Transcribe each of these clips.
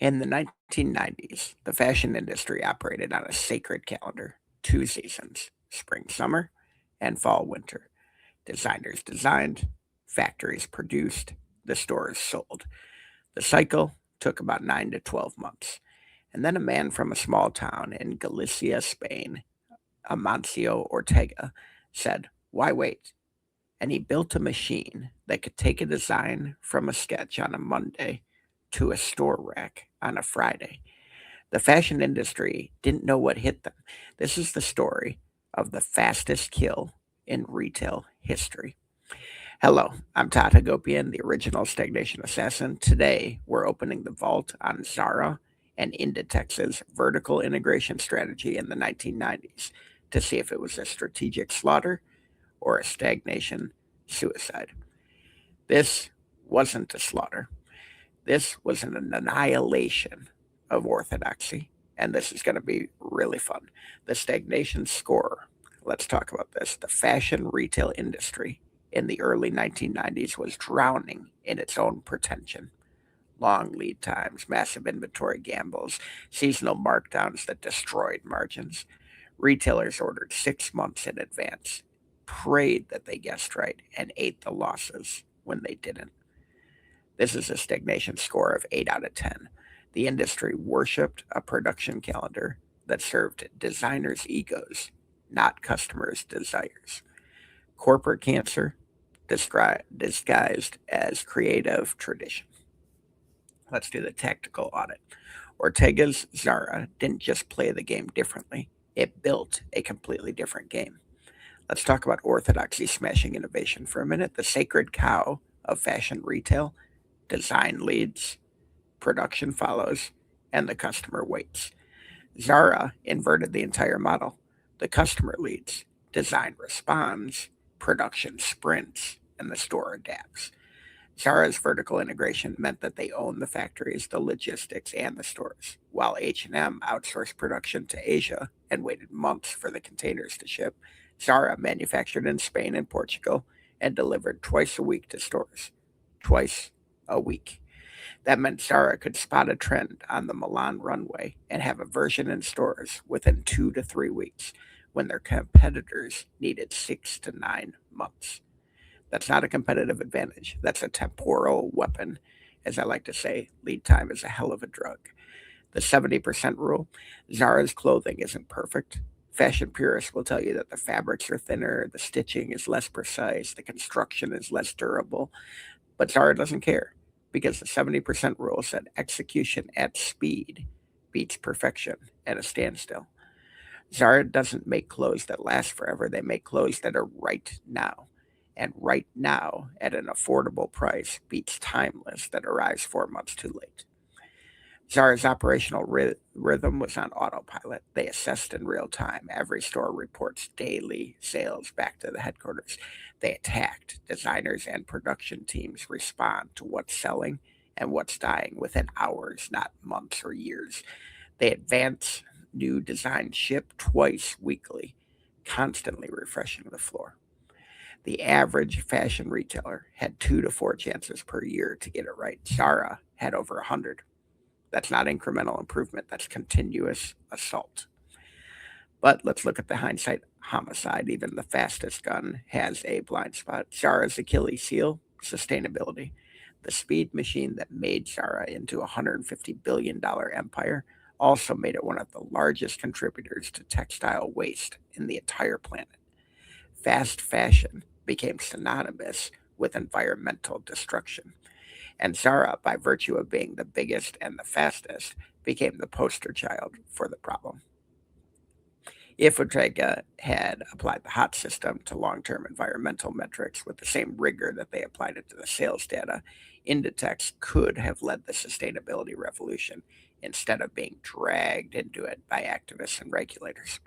In the 1990s, the fashion industry operated on a sacred calendar: two seasons, spring, summer, and fall, winter. Designers designed, factories produced, the stores sold. The cycle took about 9 to 12 months. And then a man from a small town in Galicia, Spain, Amancio Ortega, said, "Why wait?" And he built a machine that could take a design from a sketch on a Monday to a store rack on a Friday. The fashion industry didn't know what hit them. This is the story of the fastest kill in retail history. Hello, I'm Todd Hagopian, the original Stagnation Assassin. Today, we're opening the vault on Zara and Inditex's vertical integration strategy in the 1990s to see if it was a strategic slaughter or a stagnation suicide. This wasn't a slaughter. This was an annihilation of orthodoxy, and this is going to be really fun. The stagnation score. Let's talk about this. The fashion retail industry in the early 1990s was drowning in its own pretension. Long lead times, massive inventory gambles, seasonal markdowns that destroyed margins. Retailers ordered 6 months in advance, prayed that they guessed right, and ate the losses when they didn't. This is a stagnation score of 8 out of 10. The industry worshipped a production calendar that served designers' egos, not customers' desires. Corporate cancer disguised as creative tradition. Let's do the tactical audit. Ortega's Zara didn't just play the game differently, it built a completely different game. Let's talk about orthodoxy smashing innovation for a minute. The sacred cow of fashion retail: design leads, production follows, and the customer waits. Zara inverted the entire model. The customer leads, design responds, production sprints, and the store adapts. Zara's vertical integration meant that they own the factories, the logistics, and the stores, while H&M outsourced production to Asia and waited months for the containers to ship. Zara manufactured in Spain and Portugal and delivered twice a week to stores. Twice a week. That meant Zara could spot a trend on the Milan runway and have a version in stores within 2 to 3 weeks, when their competitors needed 6 to 9 months. That's not a competitive advantage. That's a temporal weapon. As I like to say, lead time is a hell of a drug. The 70% rule: Zara's clothing isn't perfect. Fashion purists will tell you that the fabrics are thinner, the stitching is less precise, the construction is less durable. But Zara doesn't care, because the 70% rule said execution at speed beats perfection at a standstill. Zara doesn't make clothes that last forever, they make clothes that are right now. And right now, at an affordable price, beats timeless that arrives 4 months too late. Zara's operational rhythm was on autopilot. They assessed in real time. Every store reports daily sales back to the headquarters. They attacked. Designers and production teams respond to what's selling and what's dying within hours, not months or years. They advance new designs, ship twice weekly, constantly refreshing the floor. The average fashion retailer had 2 to 4 chances per year to get it right. Zara had over 100. That's not incremental improvement, that's continuous assault. But let's look at the hindsight homicide. Even the fastest gun has a blind spot. Zara's Achilles heel: sustainability. The speed machine that made Zara into a $150 billion empire also made it one of the largest contributors to textile waste in the entire planet. Fast fashion became synonymous with environmental destruction. And Zara, by virtue of being the biggest and the fastest, became the poster child for the problem. If Ortega had applied the HOT system to long term environmental metrics with the same rigor that they applied it to the sales data, Inditex could have led the sustainability revolution instead of being dragged into it by activists and regulators.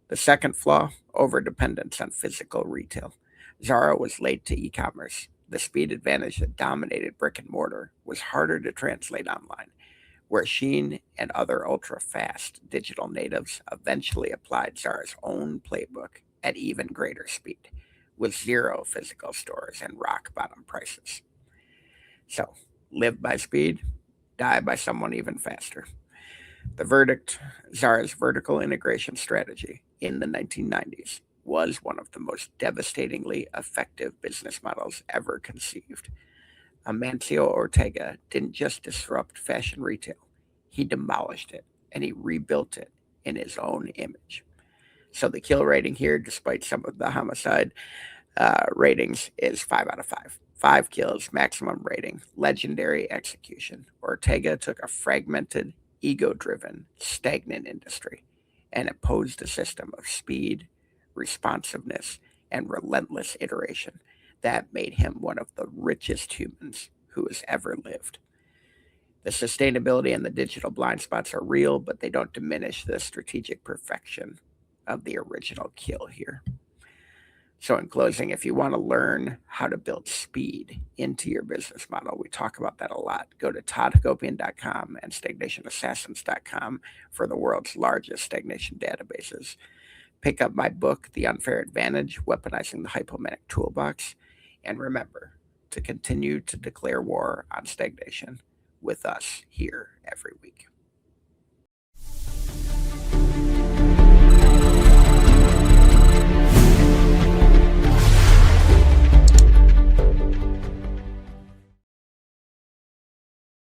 The second flaw: overdependence on physical retail. Zara was late to e commerce. The speed advantage that dominated brick and mortar was harder to translate online, where Shein and other ultra fast digital natives eventually applied Zara's own playbook at even greater speed, with zero physical stores and rock bottom prices. So, live by speed die by someone even faster. The verdict: Zara's vertical integration strategy in the 1990s was one of the most devastatingly effective business models ever conceived. Amancio Ortega didn't just disrupt fashion retail, he demolished it and he rebuilt it in his own image. So the kill rating here, despite some of the homicide ratings, is 5 out of 5. 5 kills, maximum rating, legendary execution. Ortega took a fragmented, ego driven, stagnant industry and imposed a system of speed, responsiveness, and relentless iteration that made him one of the richest humans who has ever lived. The sustainability and the digital blind spots are real, but they don't diminish the strategic perfection of the original kill here. So, in closing, if you want to learn how to build speed into your business model, we talk about that a lot. Go to toddhagopian.com and stagnationassassins.com for the world's largest stagnation databases. Pick up my book, The Unfair Advantage: Weaponizing the Hypomanic Toolbox. And remember to continue to declare war on stagnation with us here every week.